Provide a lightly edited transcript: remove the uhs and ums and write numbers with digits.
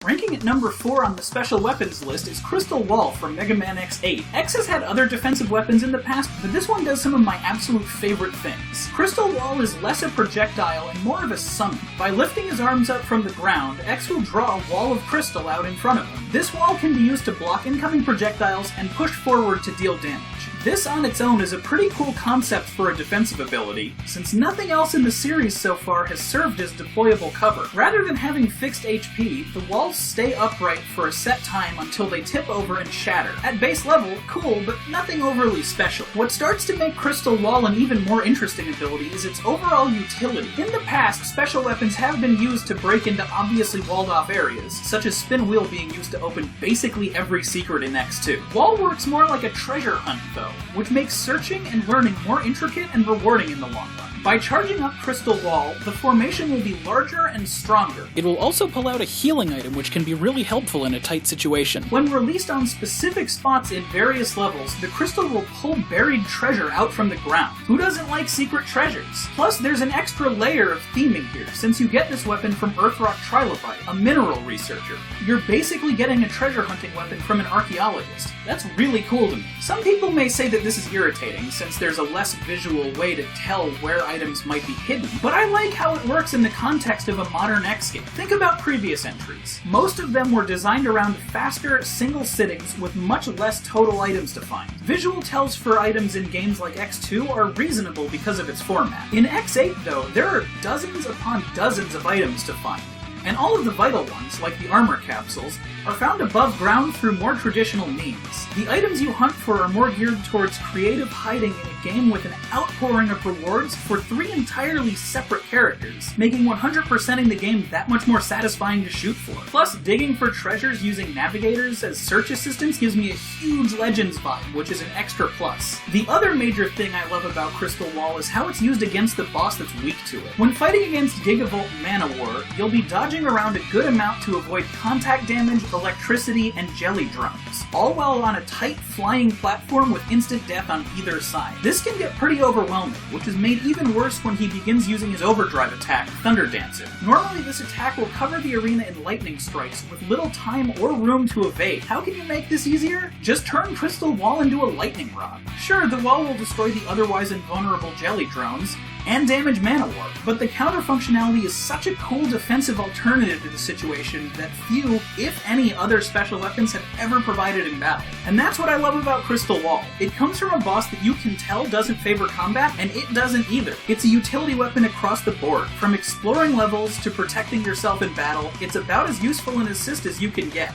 Ranking at number 4 on the special weapons list is Crystal Wall from Mega Man X8. X has had other defensive weapons in the past, but this one does some of my absolute favorite things. Crystal Wall is less a projectile and more of a summon. By lifting his arms up from the ground, X will draw a wall of crystal out in front of him. This wall can be used to block incoming projectiles and push forward to deal damage. This on its own is a pretty cool concept for a defensive ability, since nothing else in the series so far has served as deployable cover. Rather than having fixed HP, the walls stay upright for a set time until they tip over and shatter. At base level, cool, but nothing overly special. What starts to make Crystal Wall an even more interesting ability is its overall utility. In the past, special weapons have been used to break into obviously walled off areas, such as Spin Wheel being used to open basically every secret in X2. Wall works more like a treasure hunt though, which makes searching and learning more intricate and rewarding in the long run. By charging up Crystal Wall, the formation will be larger and stronger. It will also pull out a healing item which can be really helpful in a tight situation. When released on specific spots in various levels, the crystal will pull buried treasure out from the ground. Who doesn't like secret treasures? Plus, there's an extra layer of theming here, since you get this weapon from Earthrock Trilobite, a mineral researcher. You're basically getting a treasure hunting weapon from an archaeologist. That's really cool to me. Some people may say that this is irritating, since there's a less visual way to tell where items might be hidden, but I like how it works in the context of a modern X game. Think about previous entries. Most of them were designed around faster, single sittings with much less total items to find. Visual tells for items in games like X2 are reasonable because of its format. In X8, though, there are dozens upon dozens of items to find. And all of the vital ones, like the armor capsules, are found above ground through more traditional means. The items you hunt for are more geared towards creative hiding in a game with an outpouring of rewards for 3 entirely separate characters, making 100%ing the game that much more satisfying to shoot for. Plus, digging for treasures using navigators as search assistants gives me a huge Legends vibe, which is an extra plus. The other major thing I love about Crystal Wall is how it's used against the boss that's weak to it. When fighting against Gigavolt Manowar, you'll be dodging around a good amount to avoid contact damage, electricity, and jelly drones, all while on a tight flying platform with instant death on either side. This can get pretty overwhelming, which is made even worse when he begins using his overdrive attack, Thunder Dancer. Normally this attack will cover the arena in lightning strikes with little time or room to evade. How can you make this easier? Just turn Crystal Wall into a lightning rod. Sure, the wall will destroy the otherwise invulnerable jelly drones, and damage Manowar, but the counter functionality is such a cool defensive alternative to the situation that few, if any, other special weapons have ever provided in battle. And that's what I love about Crystal Wall. It comes from a boss that you can tell doesn't favor combat, and it doesn't either. It's a utility weapon across the board. From exploring levels to protecting yourself in battle, it's about as useful an assist as you can get.